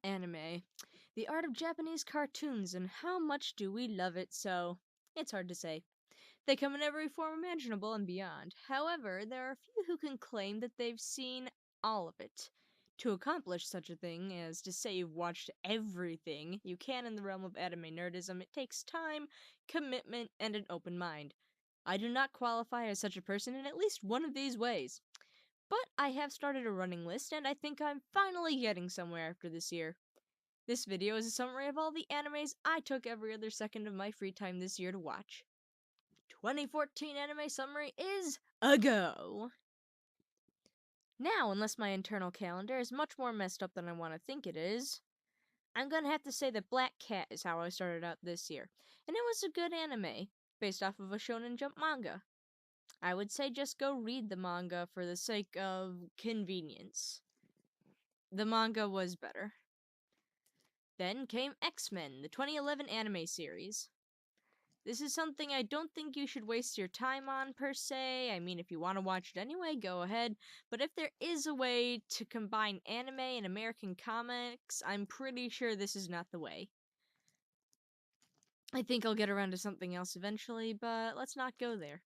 Anime. The art of Japanese cartoons, and how much do we love it so? It's hard to say. They come in every form imaginable and beyond. However, there are few who can claim that they've seen all of it. To accomplish such a thing as to say you've watched everything you can in the realm of anime nerdism, it takes time, commitment, and an open mind. I do not qualify as such a person in at least one of these ways. But I have started a running list, and I think I'm finally getting somewhere after this year. This video is a summary of all the animes I took every other second of my free time this year to watch. 2014 anime summary is a go! Now, unless my internal calendar is much more messed up than I want to think it is, I'm gonna have to say that Black Cat is how I started out this year, and it was a good anime, based off of a Shonen Jump manga. I would say just go read the manga for the sake of convenience. The manga was better. Then came X-Men, the 2011 anime series. This is something I don't think you should waste your time on, per se. I mean, if you want to watch it anyway, go ahead. But if there is a way to combine anime and American comics, I'm pretty sure this is not the way. I think I'll get around to something else eventually, but let's not go there.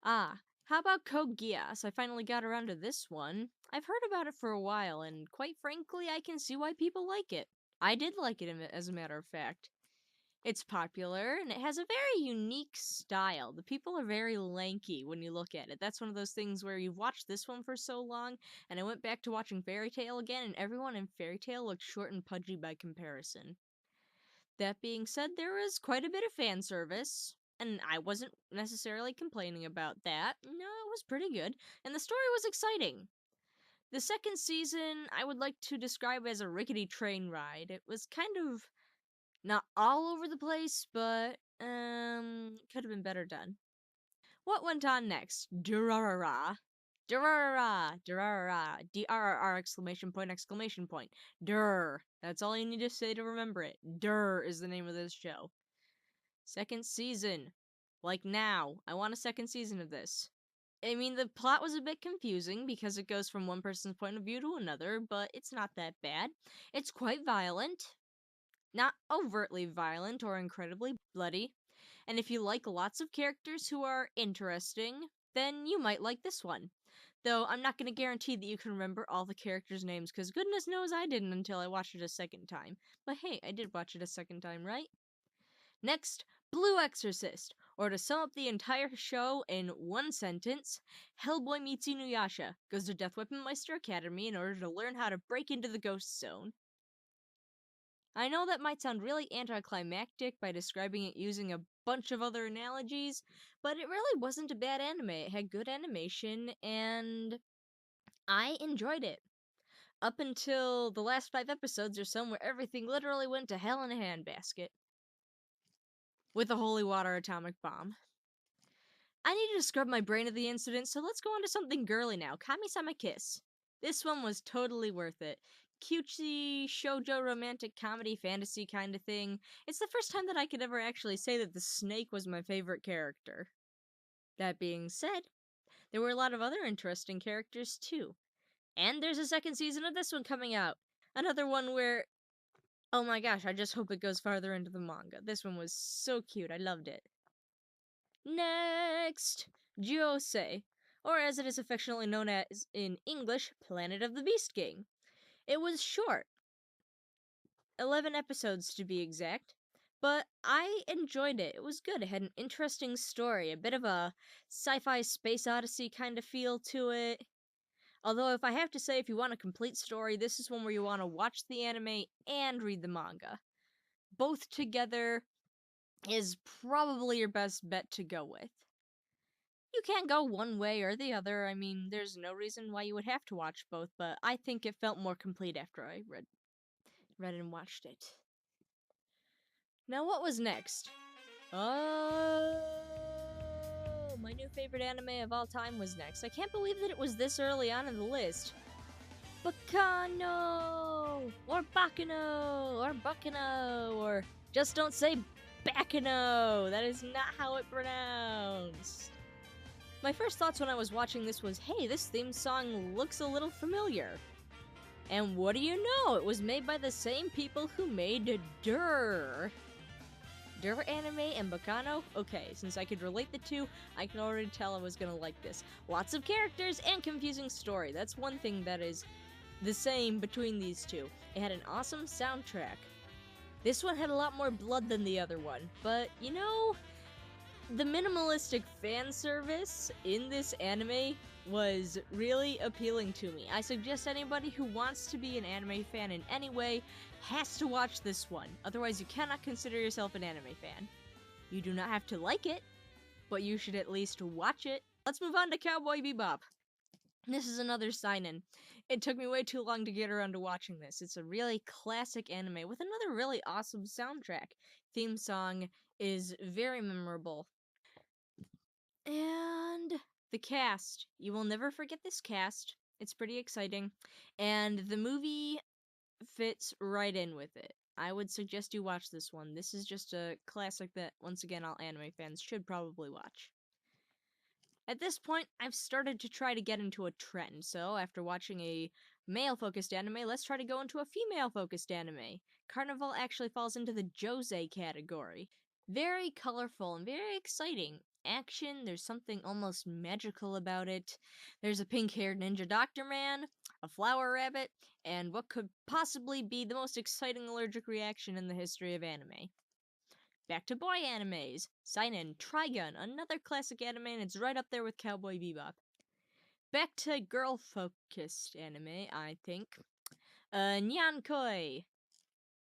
How about Code Geass? I finally got around to this one. I've heard about it for a while, and quite frankly, I can see why people like it. I did like it, as a matter of fact. It's popular, and it has a very unique style. The people are very lanky when you look at it. That's one of those things where you've watched this one for so long, and I went back to watching Fairy Tail again, and everyone in Fairy Tail looked short and pudgy by comparison. That being said, there was quite a bit of fan service, and I wasn't necessarily complaining about that. No, it was pretty good, and the story was exciting. The second season, I would like to describe as a rickety train ride. It was kind of not all over the place, but could have been better done. What went on next? Durarara. Durarara. Durarara. D-R-R-R exclamation point exclamation point. Dur. That's all you need to say to remember it. Dur is the name of this show. Second season. Like now. I want a second season of this. I mean, the plot was a bit confusing because it goes from one person's point of view to another, but it's not that bad. It's quite violent. Not overtly violent or incredibly bloody. And if you like lots of characters who are interesting, then you might like this one. Though I'm not going to guarantee that you can remember all the characters' names, because goodness knows I didn't until I watched it a second time. But hey, I did watch it a second time, right? Next, Blue Exorcist, or to sum up the entire show in one sentence, Hellboy meets Inuyasha, goes to Death Weapon Meister Academy in order to learn how to break into the Ghost Zone. I know that might sound really anticlimactic by describing it using a bunch of other analogies, but it really wasn't a bad anime. It had good animation, and I enjoyed it. Up until the last 5 episodes or so, where everything literally went to hell in a handbasket. With a holy water atomic bomb. I needed to scrub my brain of the incident, so let's go on to something girly now. Kami-sama Kiss. This one was totally worth it. Cutesy, shoujo romantic comedy fantasy kind of thing. It's the first time that I could ever actually say that the snake was my favorite character. That being said, there were a lot of other interesting characters too. And there's a second season of this one coming out. Another one where, oh my gosh, I just hope it goes farther into the manga. This one was so cute, I loved it. Next, Josei, or as it is affectionately known as in English, Planet of the Beast King. It was short, 11 episodes to be exact, but I enjoyed it. It was good. It had an interesting story, a bit of a sci-fi space odyssey kind of feel to it. Although, if I have to say, if you want a complete story, this is one where you want to watch the anime and read the manga. Both together is probably your best bet to go with. You can't go one way or the other. I mean, there's no reason why you would have to watch both, but I think it felt more complete after I read and watched it. Now, what was next? Oh, my new favorite anime of all time was next. I can't believe that it was this early on in the list. Bacano, or Bacano, or Bacano, or just don't say Bacano. That is not how it pronounced. My first thoughts when I was watching this was, hey, this theme song looks a little familiar. And what do you know? It was made by the same people who made Dur. Dur anime and Bacano? Okay, since I could relate the two, I can already tell I was gonna like this. Lots of characters and confusing story. That's one thing that is the same between these two. It had an awesome soundtrack. This one had a lot more blood than the other one, but you know, the minimalistic fan service in this anime was really appealing to me. I suggest anybody who wants to be an anime fan in any way has to watch this one. Otherwise, you cannot consider yourself an anime fan. You do not have to like it, but you should at least watch it. Let's move on to Cowboy Bebop. This is another seinen. It took me way too long to get around to watching this. It's a really classic anime with another really awesome soundtrack. Theme song is very memorable. And the cast. You will never forget this cast. It's pretty exciting. And the movie fits right in with it. I would suggest you watch this one. This is just a classic that, once again, all anime fans should probably watch. At this point, I've started to try to get into a trend, so after watching a male-focused anime, let's try to go into a female-focused anime. Carnival actually falls into the josei category. Very colorful and very exciting. Action, there's something almost magical about it. There's a pink-haired ninja doctor man, a flower rabbit, and what could possibly be the most exciting allergic reaction in the history of anime. Back to boy animes. Seinen, Trigun, another classic anime, and it's right up there with Cowboy Bebop. Back to girl-focused anime, I think. Nyankoi.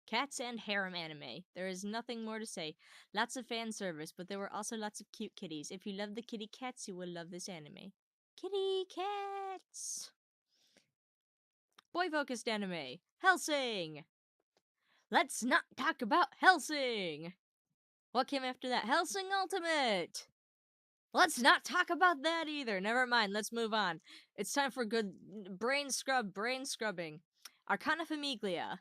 Cats and harem anime. There is nothing more to say. Lots of fan service, but there were also lots of cute kitties. If you love the kitty cats, you will love this anime. Kitty cats! Boy-focused anime. Hellsing! Let's not talk about Hellsing! What came after that? Hellsing Ultimate! Let's not talk about that either. Never mind, let's move on. It's time for good brain scrubbing. Arcana Famiglia.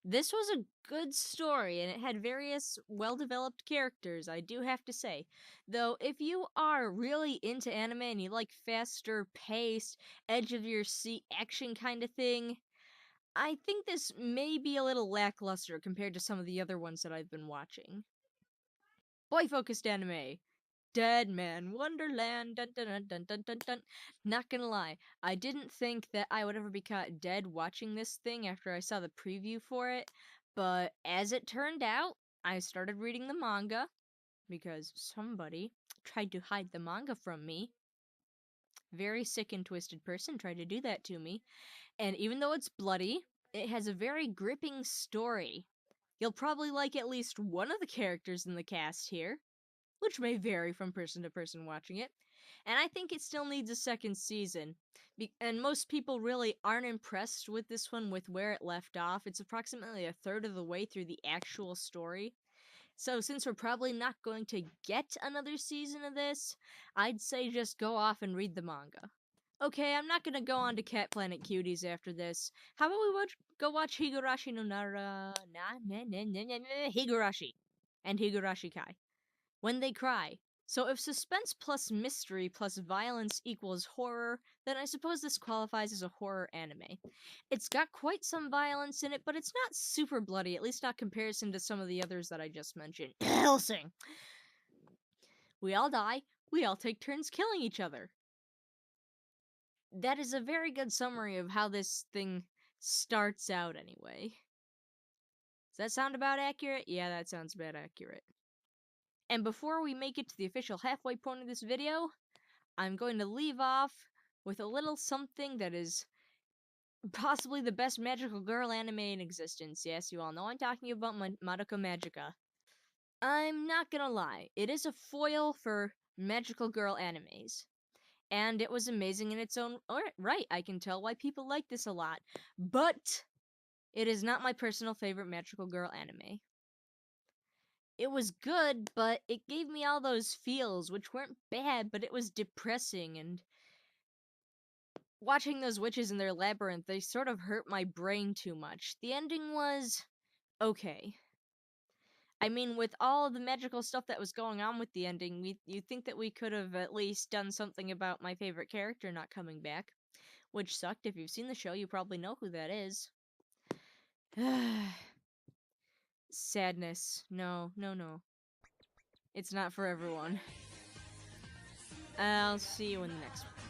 This was a good story, and it had various well-developed characters, I do have to say. Though, if you are really into anime and you like faster paced, edge-of-your-seat action kind of thing, I think this may be a little lackluster compared to some of the other ones that I've been watching. Boy-focused anime. Dead Man Wonderland. Dun, dun, dun, dun, dun, dun, dun. Not gonna lie, I didn't think that I would ever be caught dead watching this thing after I saw the preview for it, but as it turned out, I started reading the manga because somebody tried to hide the manga from me. Very sick and twisted person tried to do that to me, and even though it's bloody, it has a very gripping story. You'll probably like at least one of the characters in the cast here, which may vary from person to person watching it. And I think it still needs a second season. And most people really aren't impressed with this one with where it left off. It's approximately a third of the way through the actual story. So since we're probably not going to get another season of this, I'd say just go off and read the manga. Okay, I'm not gonna go on to Cat Planet Cuties after this. How about we go watch Higurashi no Nara... Higurashi. And Higurashi Kai. When They Cry. So if suspense plus mystery plus violence equals horror, then I suppose this qualifies as a horror anime. It's got quite some violence in it, but it's not super bloody, at least not comparison to some of the others that I just mentioned. Hellsing! We all die, we all take turns killing each other. That is a very good summary of how this thing starts out anyway. Does that sound about accurate? Yeah, that sounds about accurate. And before we make it to the official halfway point of this video, I'm going to leave off with a little something that is possibly the best magical girl anime in existence. Yes, you all know I'm talking about Madoka Magica. I'm not gonna lie, it is a foil for magical girl animes. And it was amazing in its own right. I can tell why people like this a lot. But it is not my personal favorite magical girl anime. It was good, but it gave me all those feels, which weren't bad, but it was depressing, and watching those witches in their labyrinth, they sort of hurt my brain too much. The ending was okay. I mean, with all the magical stuff that was going on with the ending, you'd think that we could have at least done something about my favorite character not coming back. which sucked. If you've seen the show, you probably know who that is. Sadness. No, no, no. It's not for everyone. I'll see you in the next one.